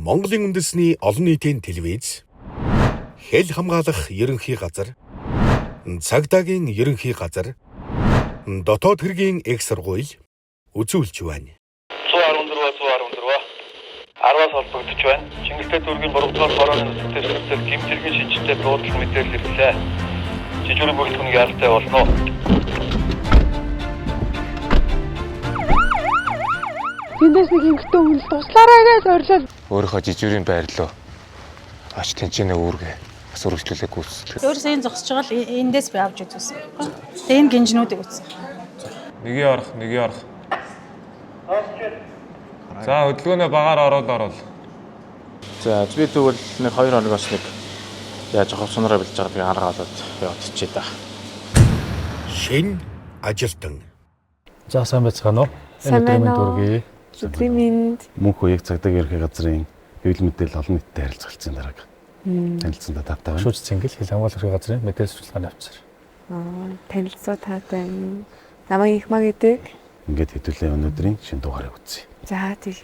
Монголын үндэсний олон нийтийн телевиз, хэл хамгаалах ерөнхий газар, цагдаагийн ерөнхий газар, дотоод хэргийн их сургууль үзүүлж байна. 10-аас холбогдож байна. Чингэлтэй дүүргийн 3-р хорооны нөхцөл төрөлд гэмтэргийн шинжтэй дуудлага мэдээлэл ирлээ. Жижигхэн бүрэлдэхүүн яралтай болно. Тэндээс нэг ингэтэн хүн туслаарай гэж орилол. Өөрийнхөө жижигхэн байрлал ач тэнцэнэ үүргээ бас үргэлжлүүлэх гүйцэтгэл. Өөрөөсөө энэ зогсож байгаа л эндээс би авч үзсэн байхгүй. Тэгээ энэ гинжнүүдийг үзсэн. Нэгийг орох. За хөдөлгөөнөө багаар орол. За би тэгвэл нэг 2 хоногоос нэг яаж авах сонороо бэлж байгаа тэгээ арга олоод явчихъя да. Шинэ ажилтан. За сайн байцгаана уу? Сайн байна уу? Дүүргий. Өдрийн минь. Мөнх үеийг цагдаагийн ерхий газрын хэвлэл мэдээлэл олон нийтэд харилцагчдын дарга. Танилцсандаа тавтай байна. Шүүж Цэнгэл хэл хамгаалах ерхий газрын мэдээлэл судалгааны офицер. Танилцуу таатай. Намайг Ихмаа гэдэг. Ингээд хэдүүлээ өнөөдрийн шинэ дугаарыг үзье. За тийм.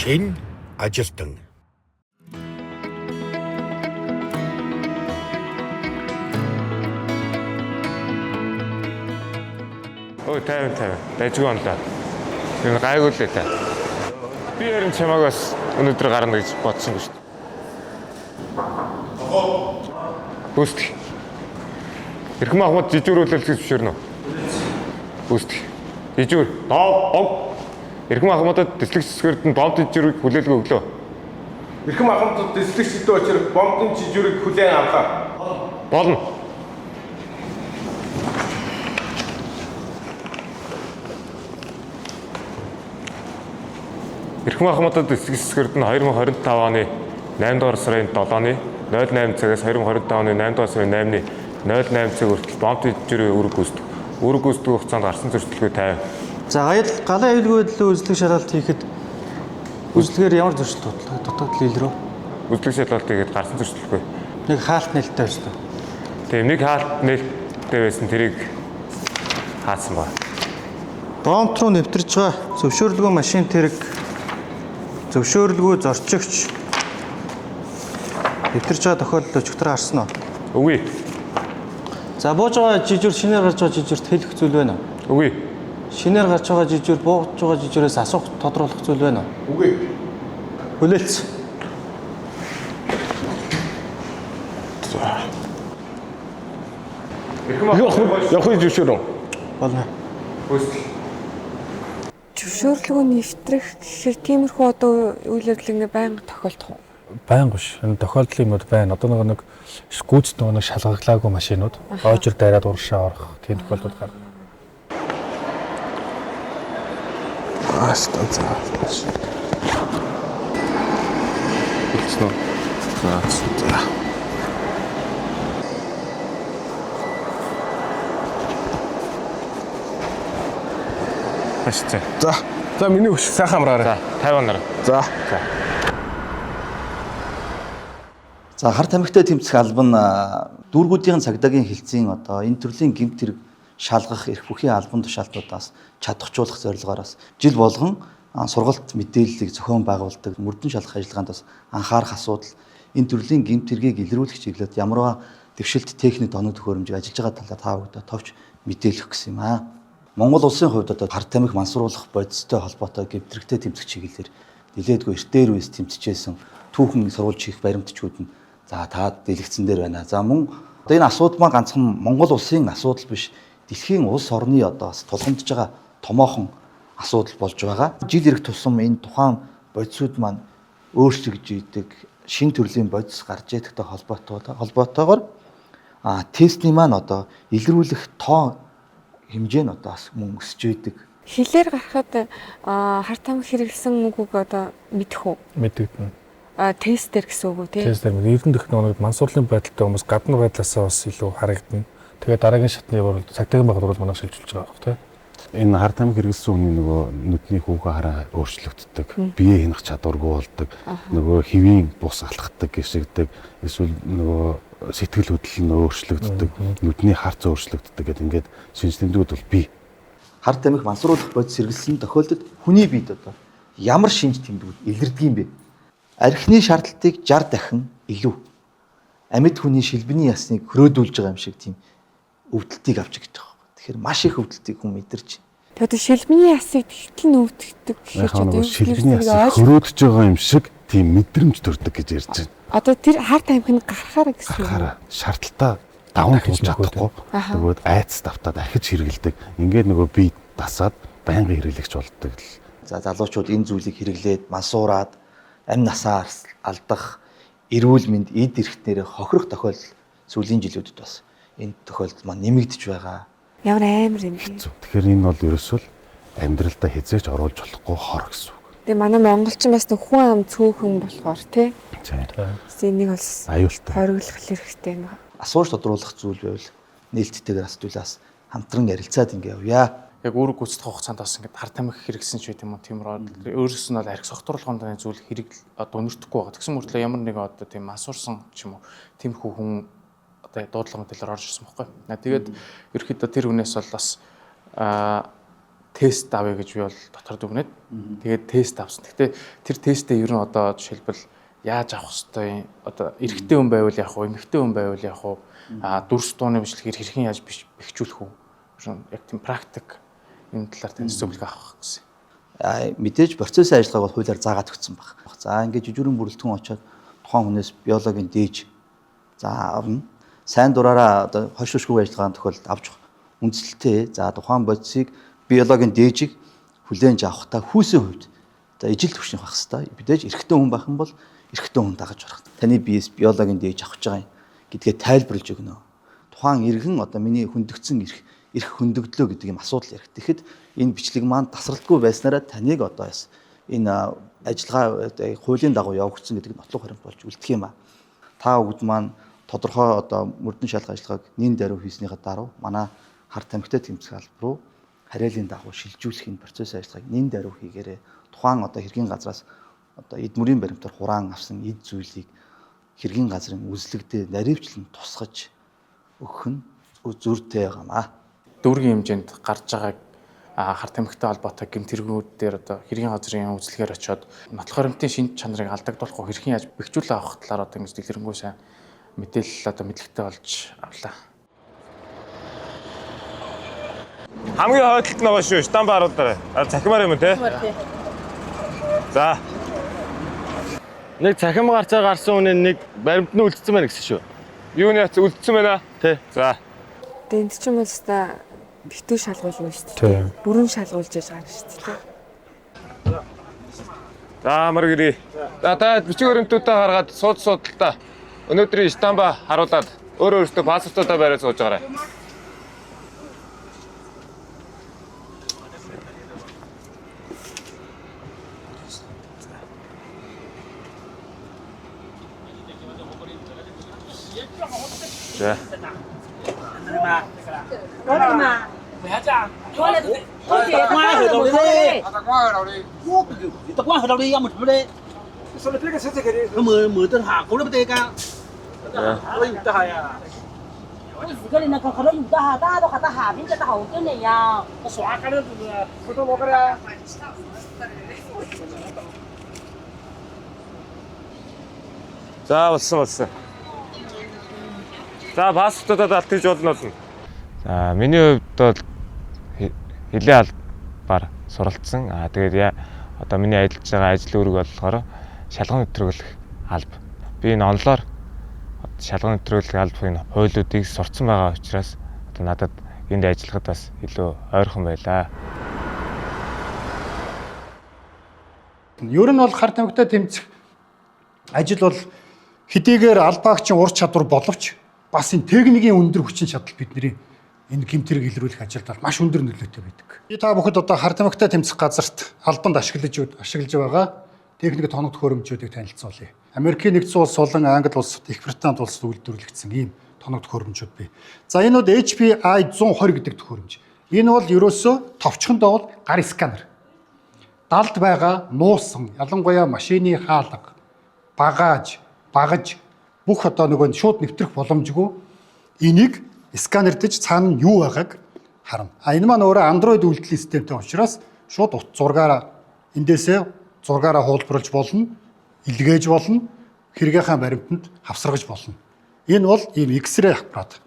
Шинэ ажилтан. Ой 50. Дайжгүй онлоо. Энэ гайгүй л та. Би ярин чамаг бас өнөөдөр гарна гэж бодсонгүй шүү дээ. Бүстэх. Ирхэм ахмад жижигрүүлэлт гэж бишэрнэ үү? Бүстэх. Жижигэр. Доо. Ирхэм ахмадад дэслэгч сэсгэрд нь бомб жижигрийг хүлээлгээ өглөө. Ирхэм ахмадад дэслэгч сэдв очир бомбын жижигрийг хүлээн авлаа. Болно. Ирхэм ахмадад дэслэгч сэсгэрд нь 2025 оны 8 дугаар сарын 7-ны 08 цагаас 2025 оны 8 дугаар сарын 8-ны 08 цаг хүртэл бомб жижигрийн үүрэг гүйцэтгэв. Үүрэг гүйцэтгэх хугацаанд гарсан зөрчилдөгөө 50. За галын аюулгүй байдлын үзлэг шалгалт хийхэд үзлэгээр ямар зөрчил дутагдал илрөө? Үзлэг шалгалт хийгээд гарсан зөрчилдөгөө. Нэг хаалт нээлттэй байсан. Тийм нэг хаалт нээлттэй байсан тэрийг хаасан ба. Бомб руу нэвтэрж байгаа зөвшөөрлгүй машин тэрэг зөвшөөрлгүй зорчигч нэвтэрж байгаа тохиолдолд өчигдөр харсан уу? Үгүй. За бууж байгаа жижигэр шинээр гарч байгаа жижигэрт хэлэх зүйл байна уу? Үгүй. Шинээр гарч байгаа жижигэр бууж байгаа жижигэрээс асуух тодруулах зүйл байна уу? Үгүй. Хүлээлц. Явах зөвшөөрөө. Болно. Бүстэх. Зөвшөөрлөгөө нэвтрэх гэхээр тиймэрхүү одоо үйл явдлыг байнга тохиолдох уу? Байнга биш. Энэ тохиолдлын юмуд байна. Одоо нэг гүйц нэг шалгаглаагүй машинууд ойчор дайраад урагшаа орох тийм тохиолдлууд гарна. Станц. Үтснэ. За. Ашиг. За миний өш сайхан амраарай. За 50 оноор. За. За хар тамхитай тэмцэх албан дүүргүүдийн цагдаагийн хэлтсийн одоо энэ төрлийн гэмт хэрэг шалгах эрх бүхий албан тушаалтуудаас чадахжуулах зорилгооос жил болгон сургалт мэдээллийг зохион байгуулдаг мөрдөн шалгах ажиллагаанд бас анхаарах асуудал энэ төрлийн гэмт хэргийг илрүүлэх чиглэлд ямарваа дэвшилт техник оног төхөөрөмжийг ажиллаж байгаа талаар та бүхэнд товч мэдээлэх гэсэн юм аа. Монгол улсын хувьд одоо хар тамхи мансруулах бодистой холбоотой гэмт хэрэгтэй тэмцэх чиглэлээр нэлээдгүй эртээр үес тэмцэжсэн түүхэн сурвалж хийх баримтчүүд нь за та дэлгэцэн дээр байна. За мөн одоо энэ асуудал маань ганцхан Монгол улсын асуудал биш дэлхийн улс орны одоо бас тулгамдж байгаа томоохон асуудал болж байгаа. Жил ирэх тусам энэ тухайн бодисууд маань өөрчлөгдөж идэг шин төрлийн бодис гарч идэгтэй холбоотойгоор тестний маань одоо илрүүлэх тоо хэмжээ нь одоо бас мөн өсөж идэг. Хилээр гарахад хар тамхи хэрэглэсэн үгүйг одоо мэдэх үү? Мэдэгдэнэ. Тестээр гэсэн үг үү тий? Тестээр эрдэнэ технологид мансуурлын байдалтай хүмүүс гадны байдлаасаа бас илүү харагдана. Тэгээд дараагийн шатны цагдаагийн байгууллагууд манайх шилжүүлж байгаа байхгүй тий. Энэ хар тамхи хэрэглэсэн хүний нөгөө нүдний хүүгээ хараа өөрчлөгддөг, биеэ хянах чадваргүй болдог, нөгөө хэвийн бус алхахдаг, гişгдэг, эсвэл нөгөө сэтгэл хөдлөл нь өөрчлөгддөг, нүдний харц өөрчлөгддөг гэдэг ингээд шинж тэмдгүүд бол бий. Хар тамхи мансууруулах бодис хэрэглэсэн тохиолдолд хүний биед одоо ямар шинж тэмдгүүд илэрдэг юм бэ? Архины шаардлагатыг 60 дахин илүү амьд хүний шилбэний ясныг хөрөөдүүлж байгаа юм шиг тийм өвдөлтийг авч гэж байгаа. Тэгэхээр маш их өвдөлтийг хүн мэдэрч. Тэгээд шилбэний ясыг тэгтэл нөвдөгдөг гэж одоо шилбэний ясыг хөрөөдөж байгаа юм шиг тийм мэдрэмж төрдөг гэж ярьж байна. Одоо тэр хар тамхины гарахаараа гэсэн үг. Гарахаараа шаардлагатаа даван туулж чадахгүй. Нөгөөд айц давтаад дахиж хэрэгэлдэг. Ингээд нөгөө бие дасаад байнгын хэрэглэгч болдог л. За залуучууд энэ зүйлийг хэрэглээд мансуураад амь насаа алдах, эрүүл мэнд эд эрхтнэрээ хохирох тохиолдол сүүлийн жилүүдэд бас энэ тохиолдол маань нэмэгдэж байгаа. Ямар амар юм бэ? Тэгэхээр энэ бол ерөөсөө амьдралдаа хязгаарч оруулж болохгүй хор гэсэн үг. Тэгээ манай монголчин бас нэг хүн ам цөөхөн болохоор тий. Энийг бол аюултай. Хориглох хэрэгтэй юм байна. Асууж тодруулах зүйл байвал нээлттэйгээр асуудлаас хамтран ярилцаад ингэ явъя. Яг үүрэг гүйцэтгэх хугацаанд бас ингээд хар тамхи хэрэглэсэн ч гэдэм юм тиймэр өөрөөс нь бол арх согтруулгын зүйл хэрэг одоо өнөртөхгүй байгаа. Тэгсэн мөртлөө ямар нэг одоо тийм асуурсан ч юм уу тиймэрхүү хүн одоо дуудлага мэдээлэлээр орж ирсэн байхгүй. Тэгээд ерөөхдөө тэр хүнээс бол бас тест авъя гэж би бол дотор дүгнээд тэгээд тест авсан. Гэхдээ тэр тестээ ер нь одоо жишээлбэл яаж авах хэвтэй одоо эрэгтэй хүн байвал яах вэ, эмэгтэй хүн байвал яах вэ, дүрс дууны бичлэгээр хэрхэн яаж бэхжүүлэх вэ? Яг тийм практик энэ талаар тань зөвлөгөө авах гэсэн. Мэдээж процессын ажиллагааг бол хуулиар заагаад өгсөн баг. За ингээд жижигхэн бүрэлдэхүүн очоод тухайн хүнээс биологийн дээж за авна. Сайн дураараа одоо хойшуушгүй ажиллагааны тохиолдолд авч үндэслэлтэй. За тухайн бодисыг биологийн дээжийг хүлээн авахтаа хүүсийн хувьд за ижил төвшин байх хэвээр. Мэдээж эрэгтэй хүн байх юм бол эрэгтэй хүн дагаж барах. Таны биеэс биологийн дээж авах гэж байгаа юм гэдгээ тайлбарлаж өгнө. Тухайн иргэн одоо миний хөндөгдсөн эрх хөндөгдлөө гэдэг юм асуудал ярих. Тэгэхэд энэ бичлэг маань тасралтгүй байснараа таныг одоо энэ ажиллагаа хуулийн дагуу явагдсан гэдэг нотлох хариулт болж үлдэх юм а. Та бүгд маань тодорхой одоо мөрдөн шалгах ажиллагааг нэн даруй хийснийхаа дараа манай хар тамхитай тэмцэх албар руу хариалын дагуу шилжүүлэх энэ процессын ажиллагааг нэн даруй хийгээрээ тухайн одоо хэргийн газраас одоо эд мөрийн баримтаар хураан авсан эд зүйлийг хэргийн газрын үзлэгдээ наривчлан тусгаж өгөх нь зүйртэй байгаамаа. Дүүргийн хэмжээнд гарч байгааг хар тамхитай холбоотой гэмтэргүүд дээр одоо хэргийн газрын үзлэгээр очиод нотлох баримтын шинж чанарыг алдагдуулах уу хэрхэн яаж бэхжүүлээ авах талаар одоо ингэж дэлгэрэнгүй сайн мэдээлэл одоо мэдлэгтэй болж авлаа. Хамгийн хойдолд нөгөө шүү, штамп харуулаарай. Цахимаар юм те. За. Нэг цахим гарцаа гарсан үнэ нэг баримт нь үлдсэн байна гэсэн шүү. Юу нэ үлдсэн байна? Тий. За. Энд ч юм уу та битүү шалгуулна шүү дээ. Бүрэн шалгуулж яж байгаа шүү дээ. За маргэрий. За та бичиг баримтуудаа гаргаад суудалтаа өнөөдрийн штампа харуулад өөрөөсөө паспортуудаа бариад сууж байгаарай. За. За болсон. За паспортуудад алтгаж болно. За миний хувьд бол хилийн албаар суралцсан. Тэгээд одоо миний ажиллаж байгаа ажил үүрэг болохоор шалган нэвтрүүлэх алба. Би энэ онлоор шалган нэвтрүүлэх албаны хуулиудыг сурцсан байгаа учраас одоо надад энд ажиллахад бас илүү ойрхон байлаа. Ер нь бол хар тамхитай тэмцэх ажил бол хэдийгээр албаагчийн ур чадвар боловч бас энэ техникийн өндөр хүчин чадал бидний энэ гэмтрийг илрүүлэх ажилд бол маш өндөр нөлөөтэй байдаг. Та бүхэд одоо хар тамхитай тэмцэх газарт албанд ашиглаж байгаа техникийн тоног төхөөрөмжүүдийг танилцуулъя. Америкийн нэгдсэн улс болон Англи улсад, Их Британд улсад үйлдвэрлэгдсэн ийм тоног төхөөрөмжүүд бий. За энэ бол HPI 120 гэдэг төхөөрөмж. Энэ бол ерөөсөө товчхондоо бол гар сканер. Далд байгаа нуусан, ялангуяа машины хаалга, багаж бүх одоо нөгөө шууд нэвтрэх боломжгүй энийг сканердэж цаана нь юу байгааг харна. Энэ маань өөрөө Android үйлдвэрлэлийн системтэй учраас шууд утас зургаараа эндээсээ зургаараа хуулбарлаж болно, илгээж болно, хэрэгийнхаа баримтанд хавсаргаж болно. Энэ бол ийм X-ray аппарат.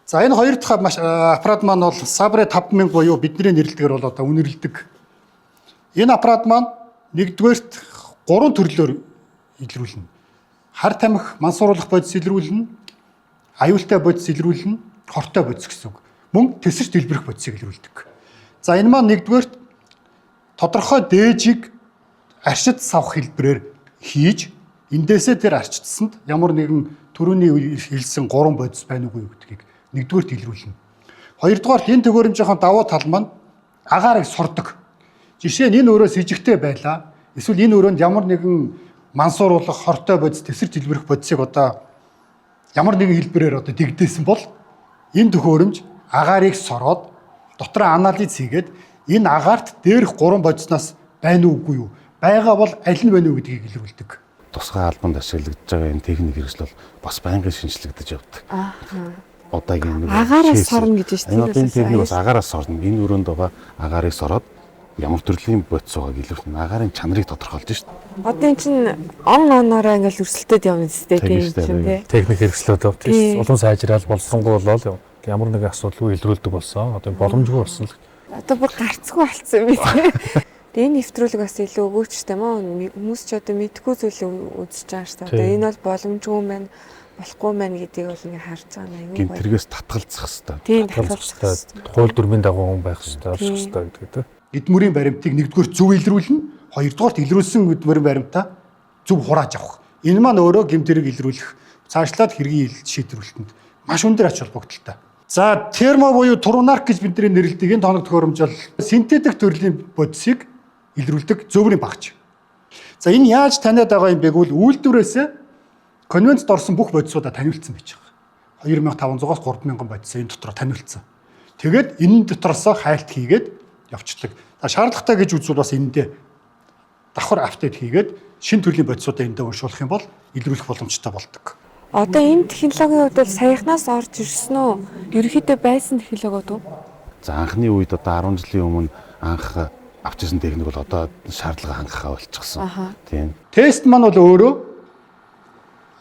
За энэ хоёр дахь аппарат маань бол Sabre 5000 буюу бидний нэрлэлтэйгээр бол одоо үнэрлэдэг. Энэ аппарат маань нэгдүгээрт 3 төрлөөр илрүүлнэ. Хар тамхи мансууруулах бодис илрүүлнэ, аюултай бодис илрүүлнэ, хортой бодис гэсэн үг. Мөн тесэрч дэлбэрэх бодисыг илрүүлдэг. За энэ маань нэгдүгээрт тодорхой дээжийг арчид савх хэлбэрээр хийж эндээсээ тэр арчидсанд ямар нэгэн төрөний хэлсэн 3 бодис байна уугүй гэдгийг нэгдүгээрт илрүүлнэ. Хоёрдугаарт энэ төгөөрөмжийн давуу тал маань агаарыг сурдаг. Жишээ нь энэ өөрөө с ижигтэй байлаа. Эсвэл энэ өрөөнд ямар нэгэн мансууруулах, хортой бодис, тесэрч дэлбэрэх бодисыг одоо ямар нэгэн хэлбэрээр одоо дэгдээсэн бол энэ төхөөрөмж агаарыг сороод дотор анализ хийгээд энэ агаарт дээрх 3 бодисноос байна уугүй юу? Байгаа бол аль нь байна уу гэдгийг илрүүлдэг. Тусгай албанд ашиглагдж байгаа энэ техник хэрэгсэл бол бас байнгын шинжлэгдэж явдаг. Одоогийн нэг агаараас сорно гэж байна. Энэ техник бас агаараас сорно. Энэ өрөөнд байгаа агаарыг сороод ямар төрлийн бодис байгааг илэрхнэ. Агаарын чанарыг тодорхойлж шít. Одоо эн чинь онороо ингээл өрсөлдөд явна зү тийм. Техник хэрэгслүүд тийм улам сайжрал болсонгүй болол ямар нэгэн асуудалгүй илрүүлдэг болсон. Одоо боломжгүй болсон л. Одоо бүр гарцгүй болцсон юм байна. Тэгээ энэ нэвтрүүлэг бас илүү өгөөчтэй маа хүмүүс ч одоо мэдхгүй зүйл үзэж байгаа шүү дээ. Одоо энэ бол боломжгүй юм байна, болохгүй байна гэдгийг бол ингээ харж байгаа юм аюу. Гинтэргээс татгалзах хэрэгтэй. Тийм татгалзах хэрэгтэй. Хууль дүрмийн дагуу хүн байх хэрэгтэй, олох хэрэгтэй гэдэг тийм. Эдмүрийн баримтыг нэгдүгээр зөв илрүүлнэ, хоёрдугаарт илрүүлсэн эдмүрийн баримтаа зөв хурааж авах. Энэ маань өөрөө гэмтэрэг илрүүлэх, цаашлаад хэргийн шийдвэрлэлтэнд маш өндөр ач холбогдолтой. За термо буюу турунарк гэж бидний нэрлэдэг энэ тоног төхөөрөмж бол синтетик төрлийн бодисыг илрүүлдэг зөврийн багч. За энэ яаж таниад байгаа юм бэ гэвэл үйлдвэрээс конвенцд орсон бүх бодисуудаа таниулсан байж байгаа. 2500-аас 3000 бодис энэ дотроо таниулсан. Тэгээд энэ дотроос хайлт хийгээд явцдаг. За шаардлагатай гэж үзвэл бас эндээ давхар апдейт хийгээд шинэ төрлийн бодисуудаа эндээ уншуулах юм бол илрүүлэх боломжтой болдог. Одоо энэ технологийн хувьд бол саяхнаас орж ирсэн үү? Ерөнхийдөө байсан технологиуд уу? За анхны үед одоо 10 жилийн өмнө анх авчирсан техник бол одоо шаардлага хангахаа болчихсон. Тийм. Тест маань бол өөрөө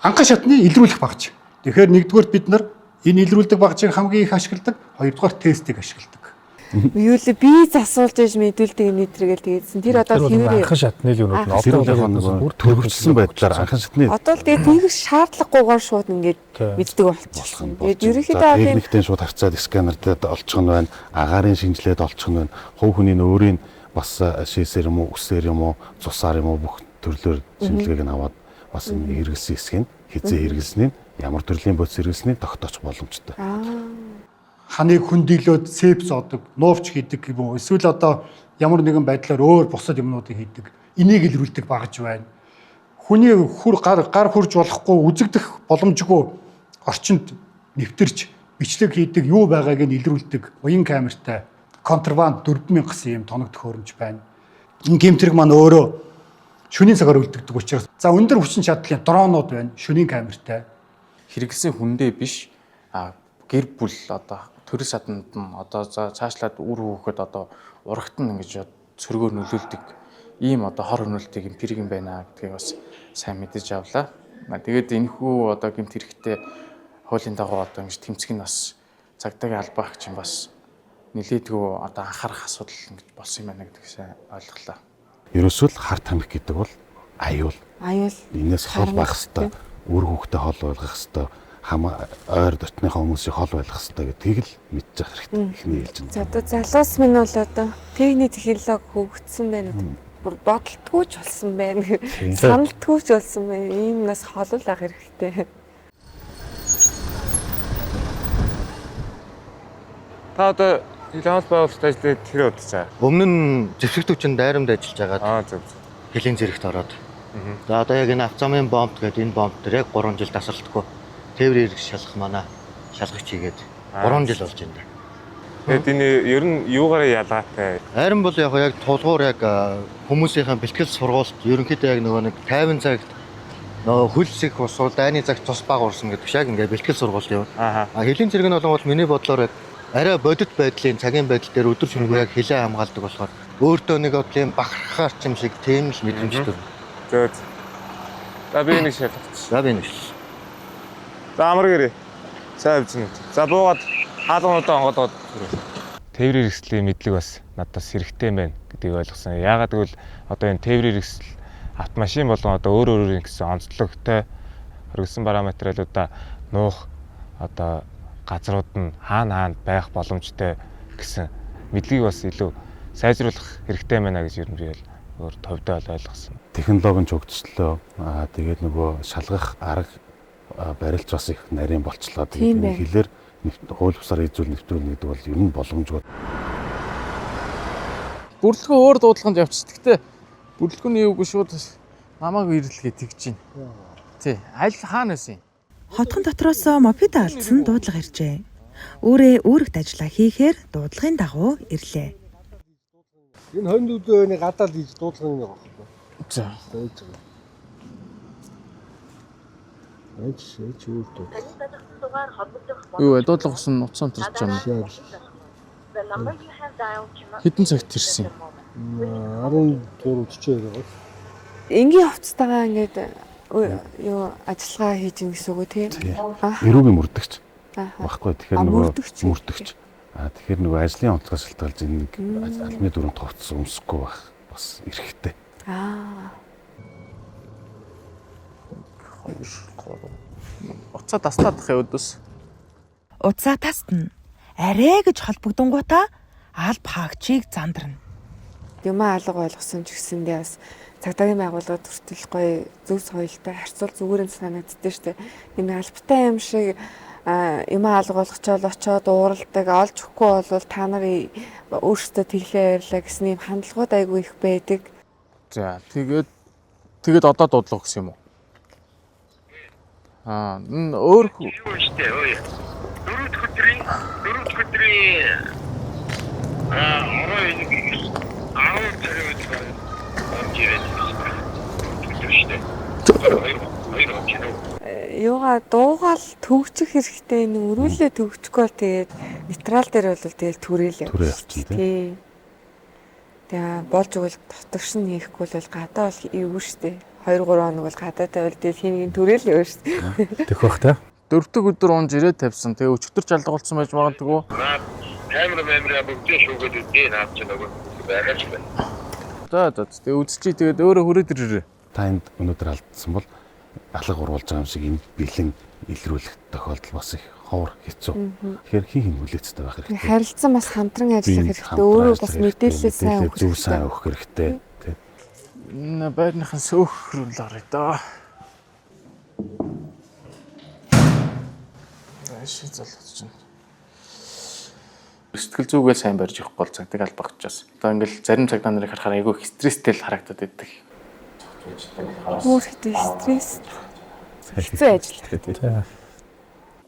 анхан шатны илрүүлэх багж. Тэгэхээр нэгдүгээр бид нар энэ илрүүлдэг багжийг хамгийн их ашигладаг, хоёрдугаар тестийг ашигладаг. Юу л би засуулж иж мэдүүлдэг нэтргээл тэгээдсэн. Тэр одоо хэвээр анхан шатны л юмуд нь одоо төгссөн байдлаар анхан шатны одоо л тэгээд тэгэх шаардлагагүйгээр шууд ингээд мэддэг болчихсон. Тэгээд ерөнхийдөө техниктэй шууд харьцаад сканердад олчих нь байна, агаарын шинжилээд олчих нь байна. Хувь хүний өөрийн бас шээсээр юм уу, үсээр юм уу, цусаар юм уу бүх төрлөөр шинжилгээг нь аваад бас энэ хэрэгэлсэн хэсгийг хизээ хэрэгэлснийг ямар төрлийн бодис хэрэгэлснийг тогтооч боломжтой. Ханыг хөндөлөөд сепс одог, нуувч хийдэг юм уу? Эсвэл одоо ямар нэгэн байдлаар өөр бусад юмнуудыг хийдэг. Энийг илрүүлдэг багж байна. Хүний гар хурж болохгүй, үзэгдэх боломжгүй орчинд нэвтэрч бичлэг хийдэг юу байгааг нь илрүүлдэг. Уян камертай контрабанд 4000 гэсэн юм тоног төхөөрөмж байна. Энэ гэмтрэг маань өөрөө шөнийн цагаар үлддэг учраас за өндөр хүчин чадлын дронууд байна. Шөнийн камертай. Хэрэгэлсэн хүндээ биш гэр бүл одоо төрөл саданд нь одоо цаашлаад үр хөөхөд одоо урагтан ингэж цөргөөр нөлөөлдөг ийм одоо хор хөнөөлтийг эмпирик юм байна гэдгийг бас сайн мэдэж авлаа. Тэгээд энэхүү одоо гэмт хэрэгтэй хуулийн дагуу одоо ингэж тэмцэх нь бас цагдаагийн албаа чинь бас нэлээдгүй одоо анхаарах асуудал ингэж болсон юм байна гэдгийг сайн ойлголоо. Ерөөсөө л хар тамхи гэдэг бол аюул. Энээс хол байх хэвээр, үр хөвгтэй хол байлгах хэвээр, ойр дотныхоо хүмүүсийг хол байлгах хэвээр гэдгийг л мэдчих хэрэгтэй. Эхний хэлж байна. За одоо залуус минь бол одоо техник технологи хөгжсөн байна. Бүр бодолтгүй ч болсон байна. Саналтгүй ч болсон байна. Иймнээс холол ах хэрэгтэй. Та одоо Хилэнс байгууллагт ажиллаад тэр удаа. Өмнө нь зэвсэг төвчөнд дайрамд ажиллаж агаад зөв. Хилийн зэрэгт ороод. За одоо яг энэ автомын бомб гэдэг энэ бомб дээр яг 3 жил тасралтгүй тээврийн хэрэгс шалгах манай шалгагч хийгээд 3 жил болж байна. Тэгээд энэ ер нь юугаараа ялгаатай? Харин бол яг тулгуур яг хүмүүсийн бэлтгэл сургуульд ерөнхийдөө яг нөгөө нэг 50 цагт нөгөө хөлс их усуул дайны цагт тус баг урсан гэдэг шиг яг ингээд бэлтгэл сургууль юм. Хэлийн цэрэг нь бол миний бодлоор яг арай бодит байдлын цагийн байдал дээр өдөр шөнөгүй яг хилээ хамгаалдаг болохоор өөртөө нэг бодлын бахархаар юм шиг тийм л мэдрэмжтэй. Зөөд. За би нэг шалгач. За би нэг. За амар гэрээ. Сайн авчихна. За буугаад хаалгануудаа онгодоод тээврийн хэрэгслийн мэдлэг бас надаас хэрэгтэй байна гэдгийг ойлгосон. Яагаад гэвэл одоо энэ тээврийн хэрэгсэл автомашин болгон одоо өөр гэсэн онцлогтой хоригдсан параметрлуудаа нуух одоо газрууд нь хаана байх боломжтой гэсэн мэдлэгийг бас илүү сайжруулах хэрэгтэй байна гэж ер нь би өөр товдоо ойлгосон. Технологи нь хөгжлөө. Тэгээд нөгөө шалгах арга барилж бас их нарийн болчлоо. Тэгээд энэ хэлээр хууль бусаар эзүүл нэвтрүүлнэ гэдэг бол ер нь боломжгүй. Бүрлэгөө өөр дуудлаганд явчих. Гэхдээ бүрлэгөөний юуг шууд намайг ирэлгээ тэгж байна. Тий, аль хаана байсан юм? Хотхон дотроос мопед алдсан дуудлага иржээ. Өөрөө үүрэгт ажиллаа хийхээр дуудлагын дагуу ирлээ. Энэ хоньдууд нэг гадаад хийж дуудлагын нэг багхгүй. За. Эч өөр дуудлага. Юу вэ? Дуудлага усан нуцсан төрч юм. Хэдэн цагт ирсэн юм? 13:42 байгаа. Энгийн хувцастайгаа ингээд юу ажиллагаа хийж ин гэсэн үг тийм. Эрүүгийн мөрдөгч. Багхгүй. Тэгэхээр нөгөө мөрдөгч. Тэгэхээр нөгөө ажлын онцлогоос шалтгаалж нэг албаны дүрэнд хувцас өмсөхгүй байх бас эрхтэй. Уцаа тастаад ах өдөөс. Уцаа тастна. Арай гэж холбогдонгуудаа алба хаагчийг зандарна. Юмаа алга ойлгосон ч гэсэндээ бас цагдаагийн байгууллагад хүртэл гоё зөв соёлтой харьцуул зүгээр нь санагддээ штэ. Энэ албатай юм шиг юмаа алга болгочоод очоод ууралдаг олж өгөхгүй бол та нар өөрсдөө тэглээ ярьлаа гэсэн юм хандлагууд айгүй их байдаг. За тэгээд одоо дуудлага гэсэн юм уу? Энэ өөр юу штэ ой. Дөрөв өдрийн Юугаа дуугаал төгжих хэрэгтэй нэг өрүүлээ төгжихгүй бол тэгээд нейтрал дээр бол тэгээд түрээлээ. Тий. Тэгээ болж өгвөл дотогш нь хийхгүй бол гадаа бол эвгүй штэ. 2-3 хоног бол гадаа тавил тэгээд хийнгийн түрээлээ өөр штэ. Тэгэх бах та. 4 дэх өдөр унж ирээд тавьсан. Тэгээ өчтөр жалдаг болсон байж магадгүй. камера бүгдээ шүүгээд үдээ наад ч нөгөө байгаа ч байна. За тэгээ үзчихий тэгээд өөрөө хүрээд ирээрээ. Та энд өнөөдөр алдсан бол алга уруулж байгаа юм шиг энэ бэлэн илрүүлэх тохиолдол бас их ховор хэцүү. Тэгэхээр хин хүлээцтэй байх хэрэгтэй. Харилцан бас хамтран ажиллах хэрэгтэй. Өөрөө бас мэдээлэл сайн өгөх хэрэгтэй. Сайн өгөх хэрэгтэй. Энэ байрныхан сөөхрүүл орё доо. Ашиг залгаж байна. Сэтгэл зүгээ сайн барьж явах гол цагтыг албагчаас. Одоо ингээл зарим цагдаа нарыг харахаар айгүй их стресстэй л харагдаад байдаг. Өөртөө стресс. Хэцүү ажил.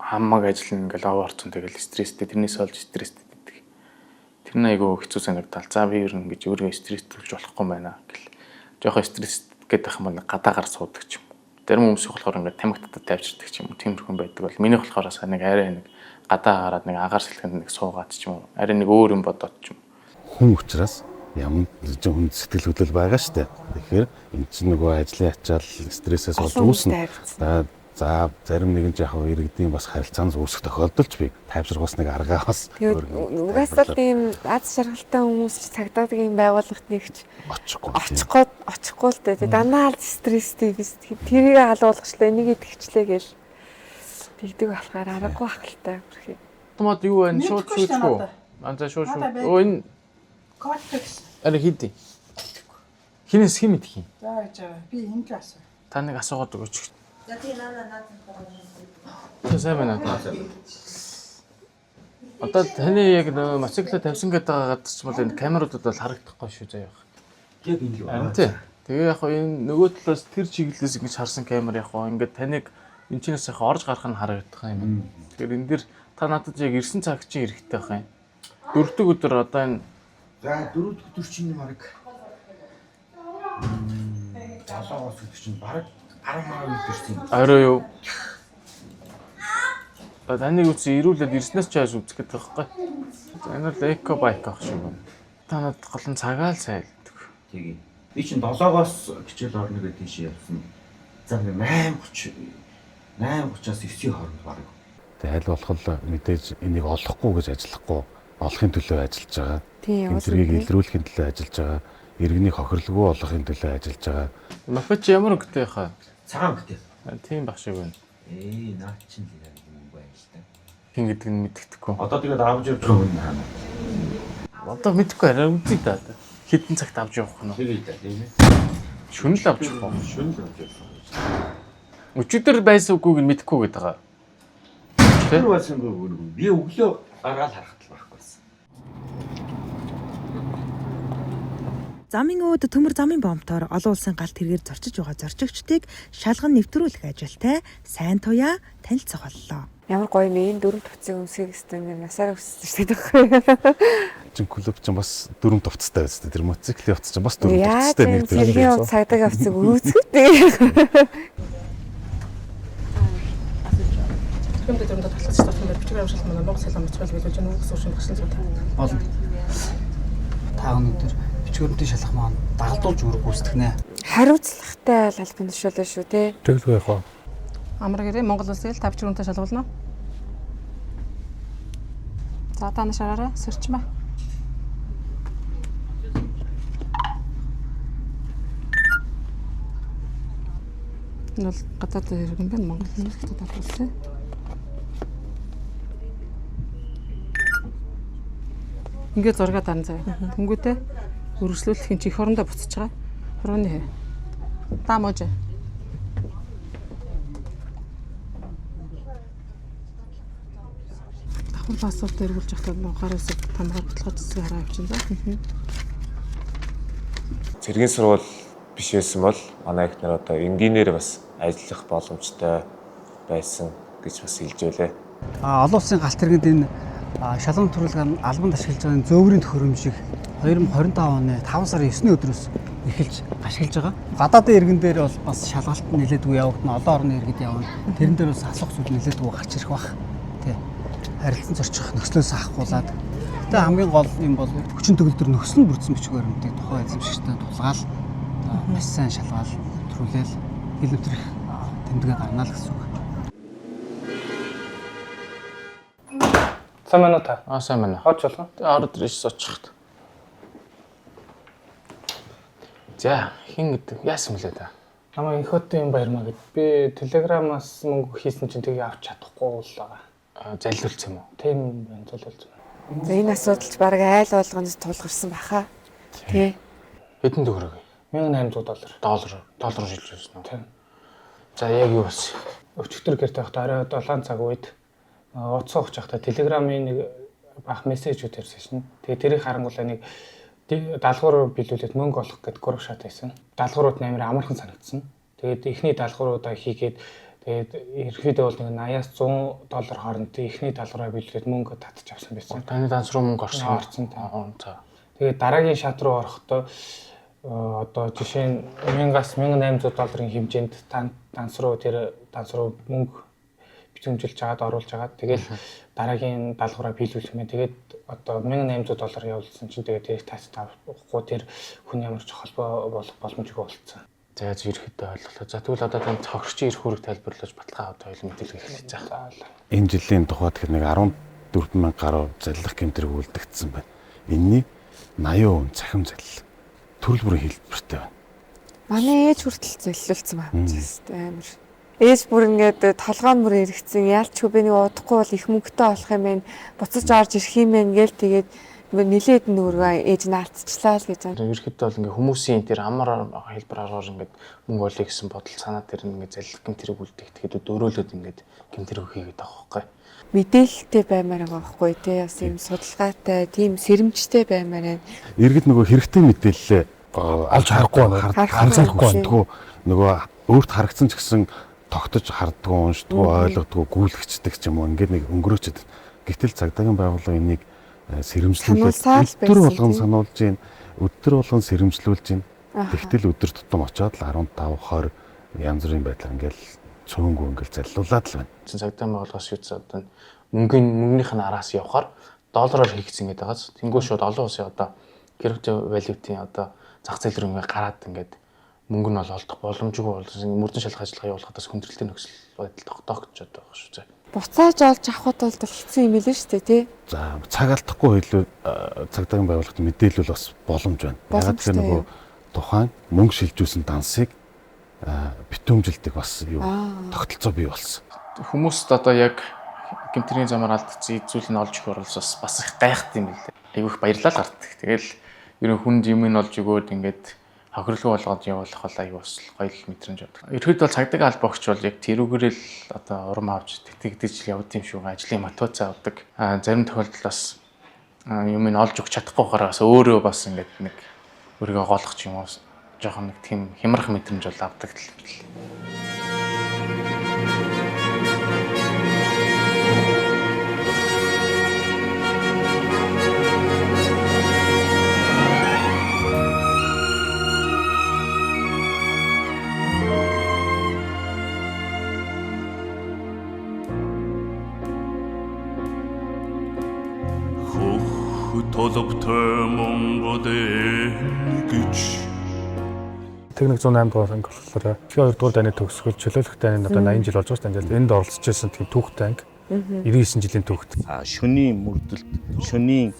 Хамаг ажил ингээл овоорцсон тэгэл стресстэй тэрнээс олж стресстэй байдаг. Тэр нь айгүй хэцүү санагдал. За би ер нь ингэж өөрөө стресс төлж болохгүй байна гэл. Жохоо стресс гэдэг юм бол гадаагаар суудаг ч юм. Зарим хүмүүс болохоор ингээд тамхитад тавьчихдаг ч юм уу. Тиймэрхэн байдаг бол миний болохоор нэг арай нэг гадаа хараад нэг агаар сэлгэнд нэг суугаад ч юм уу. Арай нэг өөр юм бодоод ч юм. Хүн учраас ямар хүн сэтгэл хөдлөл байгаа штэ. Тэгэхээр энэ чинь нөгөө ажлын ачаал стрессээс болж үүснэ. За зарим нэгэн яг иргэдийн бас харилцаанд үүсэх тохиолдолч би тайвшруулах нэг аргаа бас. Угаасаа тийм аз жаргалтай хүмүүс цагдаагийн байгууллагт нэгч очихгүй л дээ. Дандаа стресстэй биз. Тэрийг халуулгачлаа энийг идэвчлээ гэж тэгдэг болохоор аргагүй ахaltaй бүрхий. Томод юу вэ? Шууд шүүцгүй. За шууд. Оо энэ Кортекс. Арай хийдий. Хинээс хин мэдх юм. За би энд л асуу. Та нэг асуугаад өгөөч. За тийм надад. Сайн байна. Одоо таны яг мотоцикло тавьсан гэдэг байгаад ч бол энэ камеруудад бол харагдахгүй шүү заяа. Яг энэ л байна. Тэгээ яг энэ нөгөө талаас тэр чиглэлээс ингэж харсан камер яг ингээд таныг энэ чинээс орж гарах нь харагдах юм. Тэгэхээр энэ дэр та надад яг ирсэн цаг чинь эрэхтэй байх юм. Дөрөвдөг өдөр одоо энэ за дөрөвдөг өдөр чинь мараг 70-аас өдөр чинь бараг 10 маа өдөр чинь. Орой юу? Таныг үгүй ирүүлээд ирснээс ч хойш үзэх гэдэг байхгүй. За энэ л эко байк ах шиг байна. Танад гол нь цагаал сайлдаг. Тэгээ. Би чинь 7-оос хичээл орно гэдэг тийш явсан. За 8:30-аас 9-ийн хооронд бараг. Тэгээ аль болох мэдээж энийг олохгүй гэж ажиллахгүй, олохын төлөө ажиллаж байгаа. Тэрийг илрүүлэхин төлөө ажиллаж байгаа. Иргэнийг хохирлгүй болгохын төлөө ажиллаж байгаа. Мопед ямар өнгөтэй хаа? Цагаан өнгөтэй. Тийм баг шиг байна. Наад чинь юм байна л та. Хин гэдэг нь мэддэхгүй. Одоо тэгээд авч явж байгаа хүн хаана? Одоо мэдхгүй арай үзье да. Хэдэн цагт авч явах нь вэ? Тэгээд да тийм ээ. Шүнэл авч явах уу? Шүнэл авч явах. Өчигдөр байсан үгүйг нь мэдэхгүй гэдэг байгаа. Тэр байсан үгүй. Би өглөө гаргаад харахад л байхгүй. Замын өөд төмөр замын бомбтоор олон улсын галт хэрэгээр зорчиж байгаа зорчигчдыг шалган нэвтрүүлэх ажилтай сайн туяа танилцах боллоо. Ямар гоё юм энэ дөрөв төвцөг өмсөх гэсэн юм насаар өссөн шүү дээ. Чин клуб ч бас дөрөв төвцтэй байсан. Тэр мотоцикл явц чинь бас дөрөв төвцтэй нэг тийм цэргийн цагдаа авцэг үүсгэдэг. Хэмдэ дөрөв төвцөг статус дээр бичгээр амжилт манай Монгол салан бичвэл биелүүлж байгаа гэсэн үг гэсэн зүйл. Болно. Та өнөөдөр бичгүүрнтэй шалах маань дагалдуулж өрг гүйцэтгэх нэ. Хариуцлагатай албан тушаалаа шүү те. Тэгэлгүй яах вэ? Амар гэрээ Монгол улсын та бичгүүрнтэй шалгуулна. За та нашаараа сэрчмэ. Энэ бол гадаадын иргэн байна Монгол улсын татвартай. Ингээд зураг дарна заяа. Тэнгүүтээ өргөжлүүлэхийн чих орондоо буцаж байгаа. Хөрөөний. Таамож. Ахвал асуулт эргүүлж явахдаа гар хэсэг тамгаар бодлого зэсгийг хараа явчихсан за. Цэргийн сургууль биш байсан бол манай ихнэр одоо инженеэр бас ажиллах боломжтой байсан гэж бас хэлж байлаа. Олон улсын галт хэрэгэнд энэ шалган нэвтрүүлгийн албанд ашиглаж байгаа зөөврийн төхөөрөмжийг 2025 оны 5 сарын 9-ний өдрөөс эхэлж ашиглаж байгаа. Гадаадын иргэн дээр бол бас шалгалт нэлээдгүй явагдана. Олон орны иргэд явна. Тэрэн дээр бас асуух зүйл нэлээдгүй гарч ирэх бах. Тэ. Харилцан зорчих нөхцлөөс ахгуулаад. Гэтэ хамгийн гол юм бол хүчин төгөлдөр нөхцөл нь бүрдсэн бичгээр юмдаг тухайн эзэмшигчтэй тулгаал маш сайн шалгаал нэвтрүүлэл хил нэвтрэх тэмдэгэ гарна л гэсэн үг. Сайн байна уу та? Сайн байна. Хооч болгоо. Орд ирж очихт. За, хин гэдэг яасан мөлий та? Намайг их хөтөн юм баярмаа гэд. Би Телеграмаас мөнгө хийсэн чинь тэгээ авч чадахгүй л байгаа. Залилуулсан юм уу? Тийм байна, залилуулсан. За энэ асуудалч баг айл болгонд тулгарсан баха. Тий. Хэдэн төгрөг? $1800. Доллар шилж байсан уу? Тийм. За яг юу болсон? Өчигдөр гэрте байхдаа орой 7 цаг үед уцаа ухаж байхдаа Телеграмын нэг бах мессежүүд ирсэн шин. Тэгээ тэрийг харангуулаа нэг даалгавар биелүүлээд мөнгө олох гэдэг групп шат байсан. Даалгаврууд амар амархан санагдсан. Тэгээд эхний даалгавруудаа хийгээд тэгээд ерөөхдөө бол нэг $80-100 хооронд эхний даалгавраа биелүүлээд мөнгө татчих авсан байсан. Таны данс руу мөнгө орсон та. Тэгээд дараагийн шат руу орохдоо одоо жишээ нь $1000-1800 хэмжээнд данс руу мөнгө бичүүлж жагаад оруулж жагаад тэгээд дараагийн даалгавраа биелүүлэх юм. Тэгээд одоо $1800 явуулсан чинь тэгээд тэрийг тааш тавахгүй тэр хүн ямар ч холбоо болох боломжгүй болцсон. За ерөөхдөө ойлголоо. За тэгвэл одоо тань цогцчийн эрх үүрэг тайлбарлаж баталгаа аваад хоёул мэдээлэл хэлж байгаа. Энэ жилийн тухайд тэр нэг 14,000 гаруй залилах гэмтрэг үлдэгдсэн байна. Энэний 80% цахим залил. Төрөл бүрийн хэлбэртэй байна. Манай ээж хүртэл золиулсан байна. Амар. Ээж бүр ингээд толгойн бүр эргэцэн яалчгүй би нэг удахгүй бол их мөнгөтэй болох юм байна. Буцаж орж ирэх юм байна гээл тэгээд нилээд нүргээ ээж наалтчлаа л гэж байна. Ерөөхдөө бол ингээд хүмүүсийн тэр амар хэлбэрээр ингээд мөнгө олъё гэсэн бодол санаа тэр ингээд залилах гэмтрэг үлдээгдэхэд өрөөлөд ингээд гэмтрэг хийгээд байгаа байхгүй. Мэдээлэлтэй баймаар байгаа байхгүй тий бас юм судалгаатай тийм сэрэмжтэй баймаар байна. Иргэд нөгөө хэрэгтэй мэдээлэлээ олж харахгүй харахгүй нөгөө өөрт харагдсан ч гэсэн тогтож харддгүй уншдгүй ойлгодгүй гүйлгчдэг ч юм уу ингээд нэг өнгөрөөчдөг. Гэтэл цагдаагийн байгууллага энийг сэрэмжлүүлээд өдөр болгон сануулж гин, өдөр болгон сэрэмжлүүлж гин. Тэгтэл өдөр тутам очиод л 15 20 янз бүрийн байдлаар ингээл цөөнгөө ингээл заллуулаад л байна. Цагдаа байгууллагаас юу ч одоо мөнгөнийх нь араас явахаар доллараар хийгдсэн гэдэг байгаас тэнгуү шууд олон улсын одоо crypto value-ийн одоо зах зээл рүү ингээ гараад ингээд мөнгө нь бол олдох боломжгүй болсон мөрдөн шалгах ажиллагаа явуулахаас хүндрэлтэй нөхцөл байдал тогтоогдчиход байгаа шүү дээ. Буцааж олж авахд бол хэцүү юм билээ шүү дээ тий. За цаг алдахгүй хэлбэл цагдаагийн байгууллагад мэдээлэл бас боломж байна. Яг тэр нөгөө тухайн мөнгө шилжүүлсэн дансыг битүүмжилдэг бас юу тогтолцоо бий болсон. Хүмүүст одоо яг гэмтрийн замаар алдсан зүйл нь олж өгөх бас их гайхт юм билээ. Айгүйх баярлал гардаг. Тэгэл ер нь хүнд юм нь олж өгөөд ингээд хохирлоо болгоод явуулах бол аюу бас гоё л мэдрэмж авдаг. Ерхэд бол цагдаагийн албагч бол яг тэрүүгээрэл одоо урам авч тэгж явд юм шүү. Ажлын мотивац авдаг. Зарим тохиолдолд бас юм нь олж өгч чадахгүй хараа бас өөрөө бас ингээд нэг өөрийгөө голох ч юм уу жоохон нэг тийм хямрах мэдрэмж бол авдаг л бил. толоптой Монгод гэж Техник 108 дугаар анги болохоор 2 дугаар дайны төгсгөл чөлөөлөх дайны одоо 80 жил болж байгаа шүү дээ. Энд оролцож байсан тийм түүхтэй анги 99 жилийн түүхт. Шөнийн мөрдөлт, шөнийн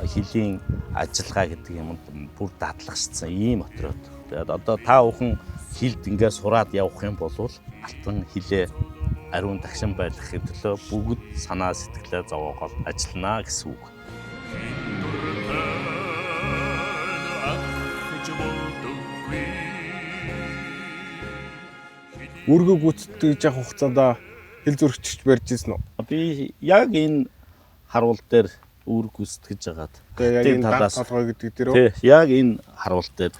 хилийн ажиллагаа гэдэг юмд бүр дадлагчсан ийм отроод. Тэгээд одоо та бүхэн хилд ингээ сураад явах юм бол алтан хилээ ариун тагшин байлгахын төлөө бүгд санаа сэтгэлээ зовоогоор ажиллана гэсэн үг. Үргө гүцэтгэж явах хугацаанд хил зүрхчж барьж ирсэн үү? Би яг энэ харуул дээр үүрэг гүйцэтгэж байгаад. Тэгээ яг энэ дан толгой гэдэг дээр үү? Тий, яг энэ харуул дээр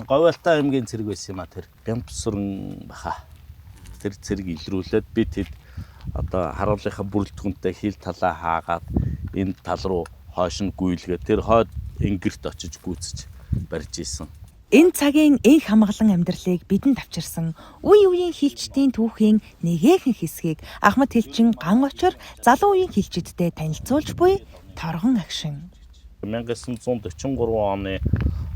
Говьалтай аймгийн цэрэг байсан юм а тэр. Бямбсурн баха. Тэр цэрэг илрүүлээд би тэд одоо харуулынхаа бүрэлдэхүүнтэй хил талаа хаагаад энэ тал руу хойш нь гүйлгээ тэр хойд ингэрт очиж гүйцэж барьж исэн. Энэ цагийн энх хамгаалан амьдралыг бидэнд авчирсан үе үеийн хилчдийн түүхийн нэгэн хэсгийг Ахмад Хилчин ган очор залуу үеийн хилчидтэй танилцуулж буй торгон агшин. 1943 оны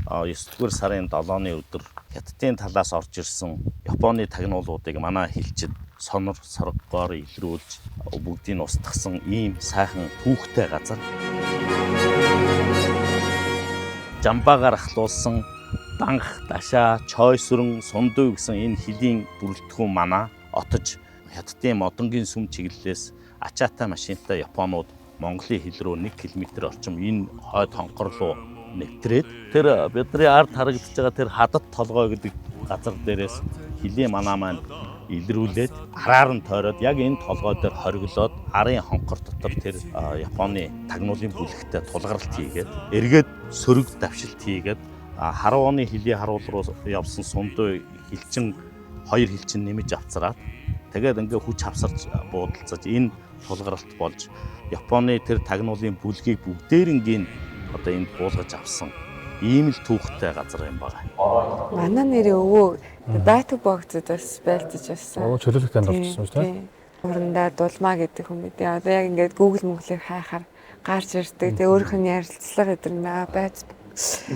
9-р сарын 7-ны өдөр Хятадын талаас орж ирсэн Японы тагнуулуудыг манай хилчид сонор соргоор илрүүлж бүгдийг устгасан ийм сайхан түүхтэй газар. Жамбаагаар ахлуулсан данх, дашаа, чойсрон, сундуу гэсэн энэ хилийн бүрэлдэхүүн манай отож Хятадын модонгийн сүм чиглэлээс ачаатай машинтай Японууд Монголын хил рүү 1 км орчим энэ хойд хонхор руу нэвтрээд тэр бидний ард харагдаж байгаа тэр хадад толгой гэдэг газар дээрээс хилийн манаа маань илрүүлээд араар нь тойроод яг энэ толгой дээр хориглоод арын хонхор дотор тэр Японы тагнуулын бүлэгтээ тулгаралт хийгээд эргээд сөрөг давшилт хийгээд харуу оны хилийн харуул руу явсан сундуу хилчин хоёр хилчин нэмж авцраад тэгээд ингээ хүч хавсарч буудалцаж энэ тулгаралт болж Японы тэр тагнуулын бүлгийг бүгдээрингийн одоо энд буулгаж авсан ийм л түүхтэй газар юм байна. Манай нэрээ өвөө Байтуг богцод бас байлдаж байсан. Чөлөөлөх танд болчихсон шүү дээ. Урандаа дулмаа гэдэг хүн мэдээ. Одоо яг ингээд Google мөнгөлөөр хайхаар гарч ирдэг. Тэгээ өөрийнх нь ярилцлага гэдэг нь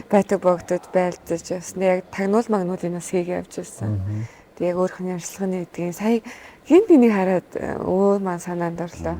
Байтуг богцод байлдаж байсан. Яг тагнуул магнуулынаас хийгээ явж байсан. Тэгээ өөрийнх нь ярилцлагын гэдгийг сая гинт энийг хараад өвөө маань санаанд орлоо.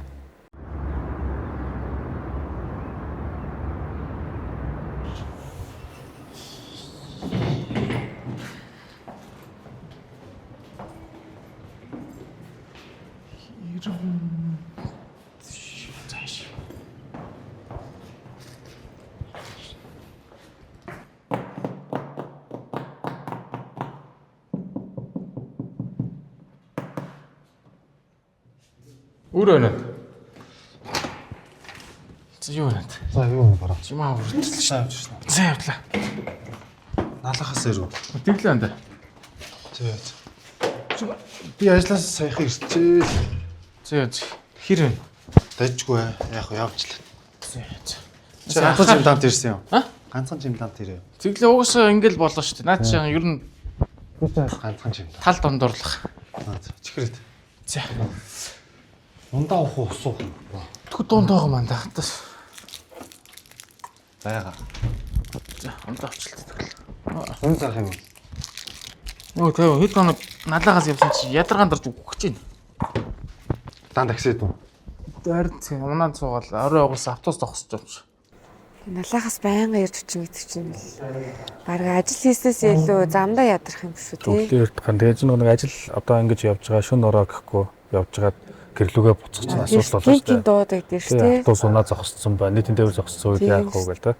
Өөр өнөд. Юу өнөд? За юу бараа. Чимаа үргэлжлээ шээ. За явдлаа. Наалахаас ирв. Тэглээ энэ. За. Би ажлаас саяхан ирчихээ. За. Хэр вэ? Дайжгүй. Яг явж л. За. Ганцхан жимдант ирсэн юм. Ганцхан жимдант ирээ. Тэглээ угаасаа ингээл болоо шүү дээ. Наад чинь ер нь ганцхан жимдант. Тал дондорлох. Чихрэт. За. Ундаа уух усуу. Тэгвэл дундаагаа мандаа хатас. Бага. За, ундаа авчлаа тэгэл. Ун зарах юм. Өө тэв хэд хоног налаагаас явсан чи ядаргаан дарж өгөх гэж байна. Дан таксид үү? Харин унаад суугаад орой угаас автобус зогсож юм чи. Налахаас байнга ирж өчн гэдэг чинь бараг ажил хийснээс илүү замдаа ядрах юм шүү тий. Төвлөрд ган тэгэж нэг ажил одоо ингэж явж байгаа шөнө ороо гэхгүй явж байгаа гэрлүүгээ буцах чинь асуудал болоо шүү дээ. Дуудаг дээ шүү тий. Автобус унаа зогссон байна. Нийтийн дээр зогссон үед яах вэ гэл та.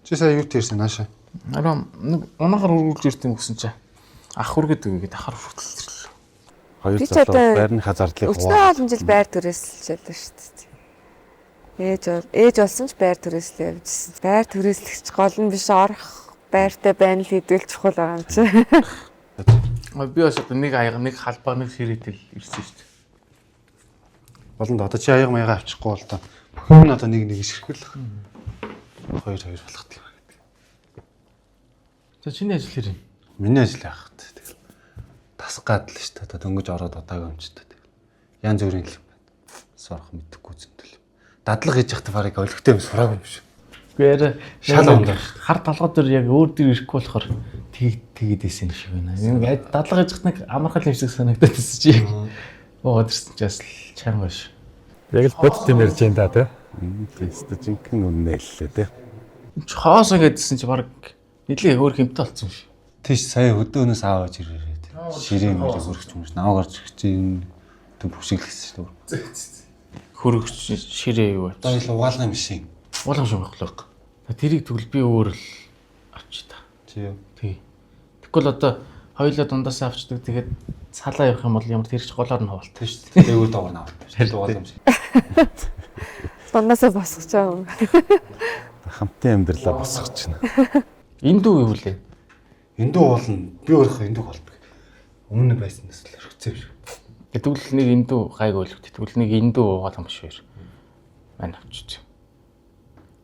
Чи сая юу тийрсэн наашаа? Араа нэг унаагаар үргэлж ирсэн гэсэн чи ах үргэд үгээд ахаар хүртэл. Хоёр залуу байрныхаа зардлыг хуваалцсан. Өчнөө олон жил байр түрээсэлж байдаг шүү дээ. Ээж болсон ч байр түрээслээ явжсэн. Байр түрээслэгч гол нь биш орох байртай байна л хэдвэл чухал байгаа юм чи. Би бас одоо нэг аяга нэг халбаа нэг сэрэтэл ирсэн шүү дээ. Болонд одоо чи аяга маяга авчихгүй бол та бүхэн нь одоо нэг ишэрхэлэх. Хоёр болох тийм байна. За чиний ажил хэрэг? Миний ажил яах вэ? Тэгэл тасах гадал шүү дээ. Одоо дөнгөж ороод удааг өмчтэй. Тэгэл янз бүрийн юм байна. Сурах мэдэхгүй зөндөл. Дадлага хийж явахдаа барыг өлегтэй юм сураагүй юм шиг. Гэхдээ шал ондоо шүү. Хар толгой дээр яг өөр дээр ирэхгүй болохоор тэгээд исэн шиг байна. Нэг дадлага хийж явахдаа нэг амархал юм шиг санагдаад байсан чи. Оод ирсэн ч бас чанга биш. Яг л бодт юм ярьж энэ да тий. Тэст жинхэнэ үнэ хэллээ тий. Хоос ингэдсэн чи баг нэлээ өөр хэмтэй болсон юм шиг. Тийш сая өдөөнөөс аавж ирээрээ тий. Ширээ мөрөг өргөч юмш наваа гарч ирэх чинь төв бүшиглэсэн шүү дээ. Хөрөгч ширээ юу вэ? Одоо л угаалгын машин. Угаалгын машин баглаа. Тэрийг тэгвэл би өөр л авч та. Тий. Тэгвэл одоо хоёулаа дундаасаа авчдаг. Тэгээд салаа явах юм бол ямар тэрч голоор нь хавалт шүү дээ. Дээгүүр доогор нь авалт. Угаалгын машин. Дундасаа босгож байгаа юм. Хамтын амьдралаа босгож байна. Индүү юу вэ? Индүү болно. Би өөрөө индүү болдог. Өмнө байснаас л өргөцсөн юм шиг. Тэгвэл нэг индүү гайг ойлгох. Тэгвэл нэг индүү угаалгын машин хоёр маань авчиж.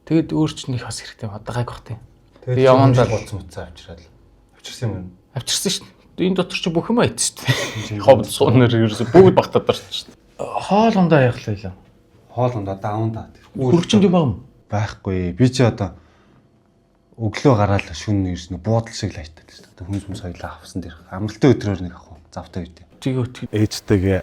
Тэгэд өөрчлөх бас хэрэгтэй. Одоо гайг бах тийм. Тэгээд явандаа болсон утсаа авчираад авчирсан юм. Авчирсан шүү дээ. Энэ дотор чи бүх юм айц шүү дээ. Ховд суунаар ерөөсө бүгд багтаад орсон шүү дээ. Хоол ундаа яахлаа юм. Хоол ундаа даунда. Хөрөгчөнд юм баг юм. Байхгүй. Би чи одоо өглөө гараад шүн ирсэн буудал шиг л айтаад шүү дээ. Хүнс соёлоо авсан дэр. Амралтын өдрөөр нэг ах завтай үед. Ээжтэйгээ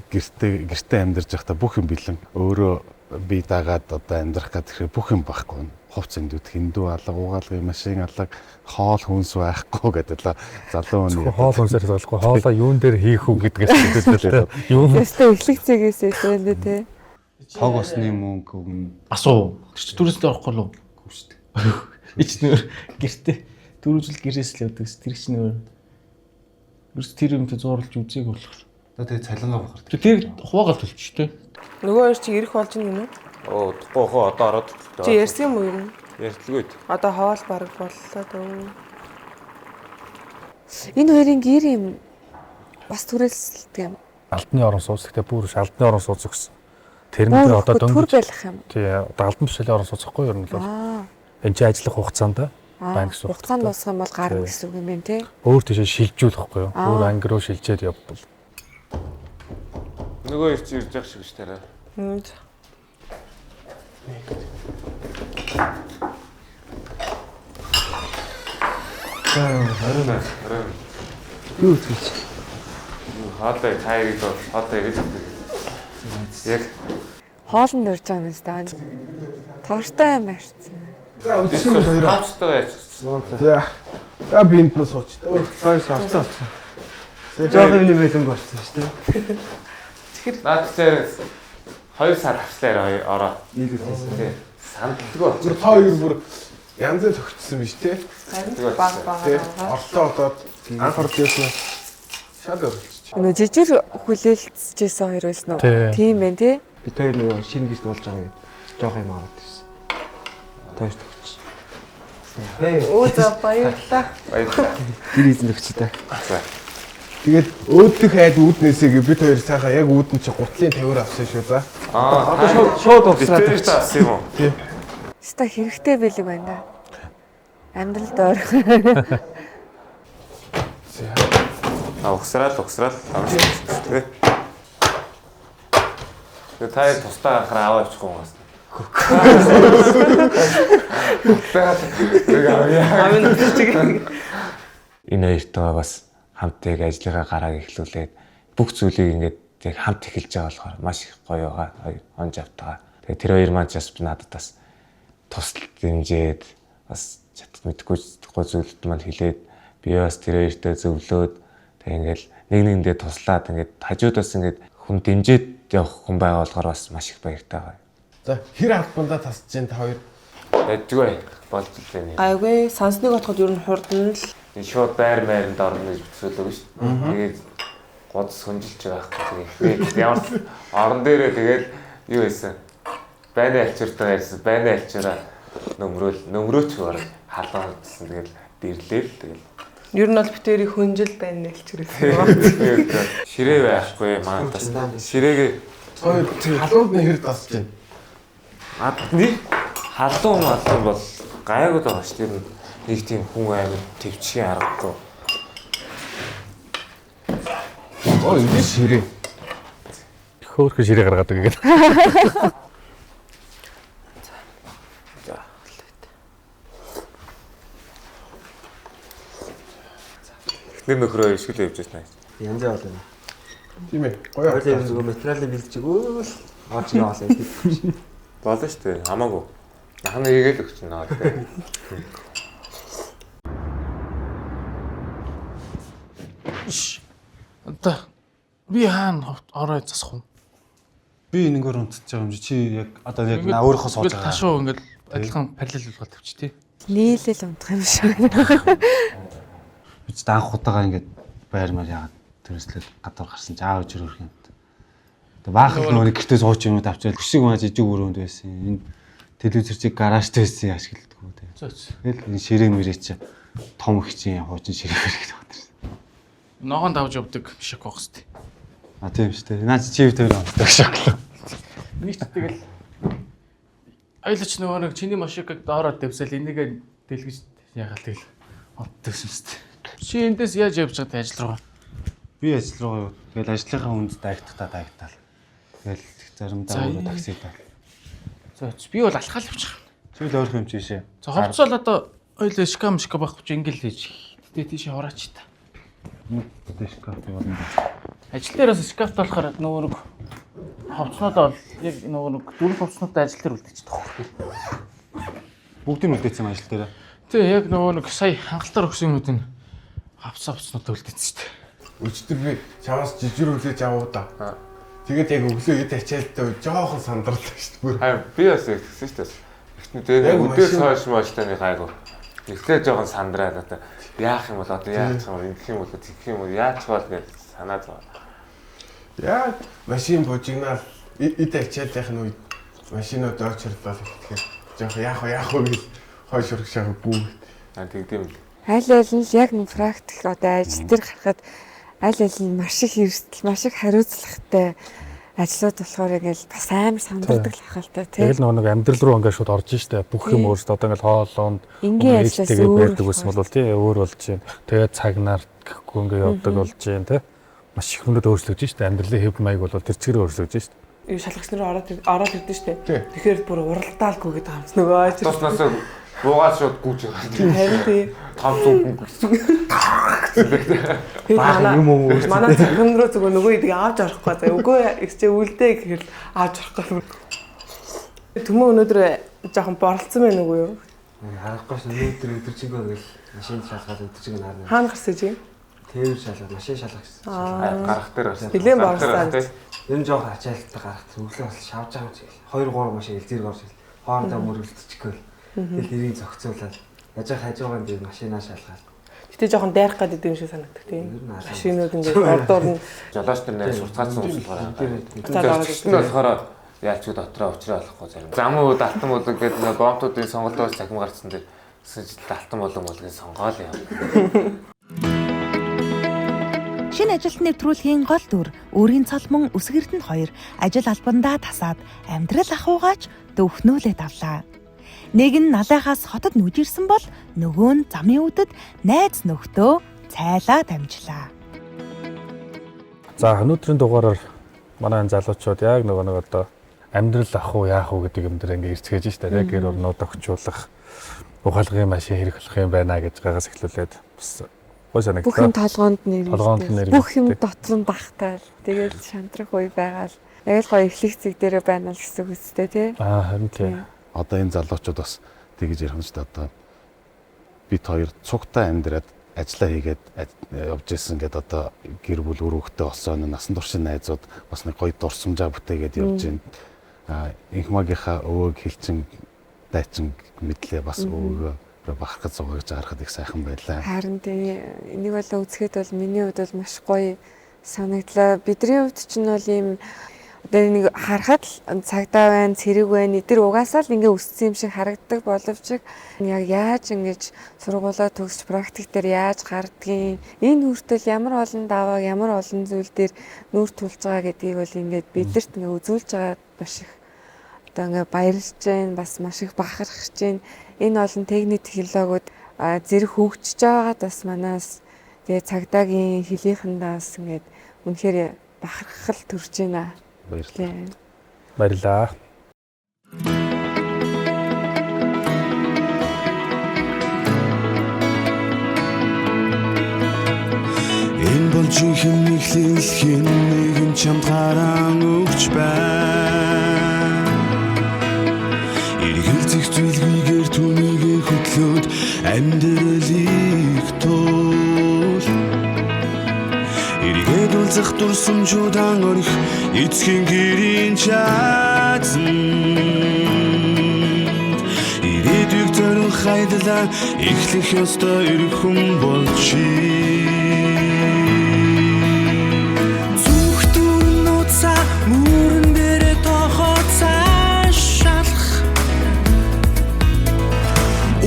гэртээ амьдарч байхдаа бүх юм бэлэн. Өөрөө би дагаад одоо амьдрах гэдэг бүх юм байхгүй. Хувц эндүүд хиндүү алга, угаалгын машин алга, хоол хүнс байхгүй гэдэг л залуу хүн. Хоол хүнсээс болохгүй. Хоолоо юун дээр хийх үү гэдгээс хэлдэг. Юу нэстэ эхлэх зэгээс хэлдэг тий. Хог осны мөнгө өгнө. Асуу. Тэр чи түрээсээ орохгүй юу? Үгүй шүү дээ. Ич нөр гэртээ дөрвжил гэрээс л явдаг. Тэр чинь нөр ерөөс тэр юмтай зурлж үзег болох. Одоо тэгээ цалингаа бохор. Тэр хуваагаад төлчих тээ. Нөгөө хоёр чи ирэх болж юм уу? Оо, тахгүй хоо одоо ороод. Чи ярьсан юм уу юм? Ярьталгүй. Одоо хоол бараг боллоо дөө. Энэ хоёрын гэр юм бас түрээсэлдэг юм. Алтны орон сууц гэхдээ бүр шалдны орон сууц гэсэн. Тэрнээ одоо төр байх юм. Тий, одоо албан тушаалын орон сууцхгүй юу юм бол. Энд чи ажиллах хугацаанд байна гэсэн үг. Хугацаанд дуусах юм бол гарна гэсэн үг юм байна тий. Өөр тийшээ шилжүүлэхгүй юу? Өөр анги руу шилжээд явбал. Нөгөө ирж явах шиг ш тараа. Харин. Юу гэж? Хаатай тайрыг бол хаатай гэж. Яг хоолнд урьж байгаа юм байна. Тоортой юм ярьсан. Хаацтай яасан. За би энэ сууч. Хоёр савцаа. Жоох юм байлгүй болсон шүү дээ. Тэгэхээр наад дээр 2 сар авчлаа ороо. Нийлүүлсэн. Сандалгүй болчихсон. Хоёр бүр янзын төгссөн биз тээ. Баг. Орлоо одоод анх орж ирсэн. Шал өрөлдсөн. Нөгөө жижиг хүлээлцэжсэн хоёр байсан уу? Тийм байх тий. Бид хоёр нөгөө шинэ гэрт болж байгаа юм. Жоох юм аваад ирсэн. Тоош төгч. Оо за баярлалаа. Баярлалаа. Гэр эзэн төгчтэй. Тэгээд өөдөх айд үүднээсээ бид хоёр сайхан яг үүдэн чи гутлын 50-аар авсан шүү за. Одоо шууд угсаад авсан юм уу? Тий. Ста хэрэгтэй байлиг байна да. Амьдралд ор. Угсрал амжиж. Тэгээ та тусдаа гарахаар аваа авчихгүй юм байна. Энэ хоёртойгоо бас хамт яг ажлынхаа гарааг эхлүүлээд бүх зүйлийг ингээд яг хамт эхэлж байгаа болохоор маш их гоё байгаа. Онж автгаа. Тэгээ тэр хоёр маань бас надад бас тусал дэмжээд бас чадд мэдгүй зүйлүүд маань хэлээд би бас тэр хоёртой зөвлөөд тэгээ ингээд нэгэндээ туслаад ингээд хажуудаас ингээд хүн дэмжиж явах хүн байгаа болохоор бас маш их баяртай байгаа. За хэр албандаа тасж जैन та хоёр. Ядгүй болж байна. Айгүй сансныг бодоход ер нь хурдан л энэ шууд байранд орно гэж төсөөлөв шүү дээ. Тэгээд гоц хөнжилж байгаа хэрэг. Ямар орон дээрээ тэгээд юу байсан? Байны альчиртай ярьсан. Байны альчираа нөмрөөч бараг халаалсан. Тэгээд дэрлээл тэгээд ер нь бол битэрийг хөнжил байна нэлчрээ. Ширээ байхгүй маань тас. Ширээгээ халуунд нэр тасж байна. Адны халуун бол гайгүй байгаа шүү дээ. Нэг тийм хүн амар төвчгийн аргагүй. Энэ ширээ. Хөөхөн ширээ гаргаад байгаа гэдэг. Тэр нөхрөө ишгэлээ явж байна. Янз бүр байна. Тийм ээ. Гоё. Хоёулаа зүгээр материалыг бэлдэж өгөөл. Орж яваа юм. Болно шүү дээ. Хамаагүй. Ахна хийгээд өгч наа гэдэг. Одоо би хаана ороо засах юм? Би энэгээр унтж байгаа юм чи яг одоо яг өөрийнхөө сууж байгаа. Ташуу ингээд адилхан параллел болгоод тавьчих тий. Нийлэл унтах юм шиг. Би ч анх удаага ингээд байрмаар яагаад төрөслөд гадуур гарсан чи аав ижир өрх юм. Тэгээ баахал нөгөө гэртээ сууч юмуд авчаад хөшиг маа жижиг өрөөнд байсан. Энэ телевизэрчиг гаражт байсан ашигладаг үү. Тэгэл энэ ширээ мэрээ чи том хчийн хуучин ширээ хэрэгтэй байна. Ногоон давж явдаг шиг байх хэвчээ. А тийм шүү дээ. Наач чив дээр авдаг шиг л. Нэг ч тэгэл айлч нөгөө нэг чиний машигыг доороо дэвсэл энийгээ дэлгэж ягаал тэгэл оддогсэн шүү дээ. Чи эндээс яаж явж байгаа ажил руу? Би ажил руу тэгэл ажлынхаа хүнд дайгтал. Тэгэл заримдаа өөрөө таксид тал. За би бол алхаал явчих. Чи л өөрх юм чи шээ. За хувцал одоо ойлоо шкам байхгүй ингээл хийж. Гэтэ тийшээ хураач та. Тэ шкаф явна. Ажил дээрээс шкафт болохоор нөгөө нэг хувцнууд бол яг нөгөө нэг дөрвөн хувцнуудтай ажил дээр үлдээчих тоххой. Бүгдийг үлдээсэн ажил дээр. Тэ яг нөгөө нэг сая хангалтаар өгсөн юмнуудыг хувцнуудтай үлдээсэн шүү дээ. Өчтөр би чамаас жижигрүүлж аваа да. Тэгээд яг өглөө ид ачаалттай жоохон сандарлаа шүү дээ. Харин би бас тэгсэн шүү дээ. Эхнүүд яг өдөөс хойш маштаны гайгүй. Эхлээ жоохон сандраад одоо яах юм бол одоо яах юм ингэх юм бол тэгэх юм бол яаж бол гэж санаад байна. Яа машин бужигнал ид ачаалтын үед машинууд очирлоо гэхээр жоохон яах вэ гэж хойш урагшаа бүү. Тэгдэм. Аль аль нь яг нэг практик одоо ажил дээр гарахад аль аль нь маш их эрсдэл, маш их хариуцлагатай ажлууд болохоор ингээл бас амар сандардаг л ахалтай тий. Тэгэл нэг амьдрал руу ингээд шууд орж штэ. Бүх юм өөрсдөө одоо ингээл хоолоонд ингээд ажиллаж байдаг гэсэн бол тий өөр болж байна. Тэгээд цагнаар гэхгүй ингээд явдаг болж байна тий. Маш их юмуд өөрчлөгдөж штэ. Амьдралын хэв маяг бол тэр чигээр өөрчлөгдөж штэ. Юу шалгагч нар ороод ирдэ штэ. Тэгэхээр бүр уралдаалгүй гэдэг хамс нөгөө ажил. Тосносоо буугаад шууд гүйж байгаа. Харин тий. 500 Манай зөвхөн рүү зүгээр нөгөө идэг авч орохгүй. За үгүй ихчээ үлдээ гэхэл авч орохгүй. Төмөө өнөөдөр жоохон боролцсон байх нүгөө юу? Харахгүй ш өнөөдөр өдөржингөө гэл машин шалгаад өдөржингөө харна. Хаана гарсан чи? Тээвэр шалгаад машин шалгасан. Гарах дээр бас. Нилээн боролцсон. Энэ жоохон ачаалттай гарах. Өглөө бол шавж байгаа юм чи. 2-3 машин зэрэг орж ил. Хоорондоо мөрөлдчихгүй. Тэгэл нэрийг зохицуулаад яаж хажуугаар дээр машинаа шалгаад. Гэтэ жоохон дайрах гэдэг юм шиг санагддаг тийм. Машинууд ингээд ордоор нь жолооч нар нэр сурцгаацсан услахаараа. Тэр болохоор яаж ч дотроо уучраа болохгүй зарим. Замуу далтан болог гэдэг нэг бомтуудын сонголтоос цахим гарцсан дээр далтан болон болгын сонгоол юм. Шинэ ажилд нэвтрүүлгийн гол дүр өөрийн цолмон үсэг эрдэнэ хоёр ажил албандаа тасаад амьдрал ахуйгаач дөвхнүүлээд авлаа. Нэг нь налайхаас хотод нүдэрсэн бол нөгөө нь замын үдэд найз нөхдөө цайлаа дамжлаа. За өнөөдрийн дугаараар манай залуучууд яг нөгөө нэг одоо амьдрал ах уу яах уу гэдэг юм дээр ингээ ирцгээж штэ. Яг гэр орнууд өгчүүлэх ухаалгын машин хэрэг болох юм байна гэж гагаас эхлүүлээд бас гой санагдлаа. Бүх юм толгоонд нэрвэлтэй. Бүх юм дотор нь багтаал. Тэгээд шантрах үе байгаал. Яг л гоё эхлэх зэг дээрээ байна л гэсэн үг үстэй тий. Харин тий. Одоо энэ залуучууд бас тэгж ярих нь ч одоо бид хоёр цугтаа амьдраад ажиллаа хийгээд явж ирсэн гэдэг одоо гэр бүл өрөвхтэй болсон насан туршийн найзууд бас нэг гоё дурсамжаа бүтээгээд явж байна. Инхмагийнхаа өвөөг хэлчин дайчин мэдлээ бас өвөө бахархад зугаагч харахад их сайхан байлаа. Харин тий энийг бол үзэхэд бол миний хувьд бол маш гоё санагдлаа. Бидний хувьд ч нь бол ийм одоо нэг харахад цагдаа байна, цэрэг байна. Эдгээр угаасаа л ингээ өссөн юм шиг харагддаг боловч яг яаж ингэж сургуулаа төгсч практик дээр яаж гардгийг энэ хүртэл ямар олон даваа, ямар олон зүйл дээр нүүр тулж байгаа гэдгийг бол ингээд бидэрт ингээ үзүүлж байгаа маш их одоо ингээ баярлж байна, бас маш их бахархаж байна. Энэ олон техник технологиуд зэрэг хөгжиж байгаад бас манаас тэгээ цагдаагийн хэлийнхэндээс ингээд үнэхээр бахархал төрж байна. Баярлалаа. Энэ бол жинхэнэ эхлэлхийн нэгэн чамд хараан өгч байна. Иргэл зэх зүйлгээр түүнийгээ хөтлөөд амьдралыг туул. Иргэд улзах дурсамжуудан орих эцгийн гэрийн чаазан. Ирээдүйг зорин хайдлаа эхлэх ёстой эрхэм болчих. Зүгтүүн нууцаа мөрөн дээрээ тохоо цаашаалах.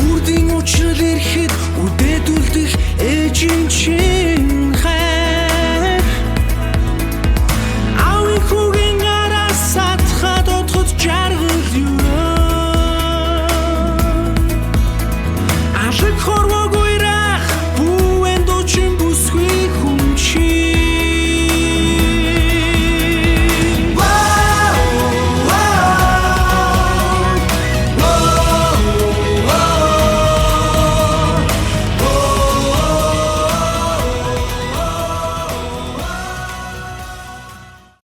Үрдийн учрал ирэхэд үдээд үлдэх ээжийн чи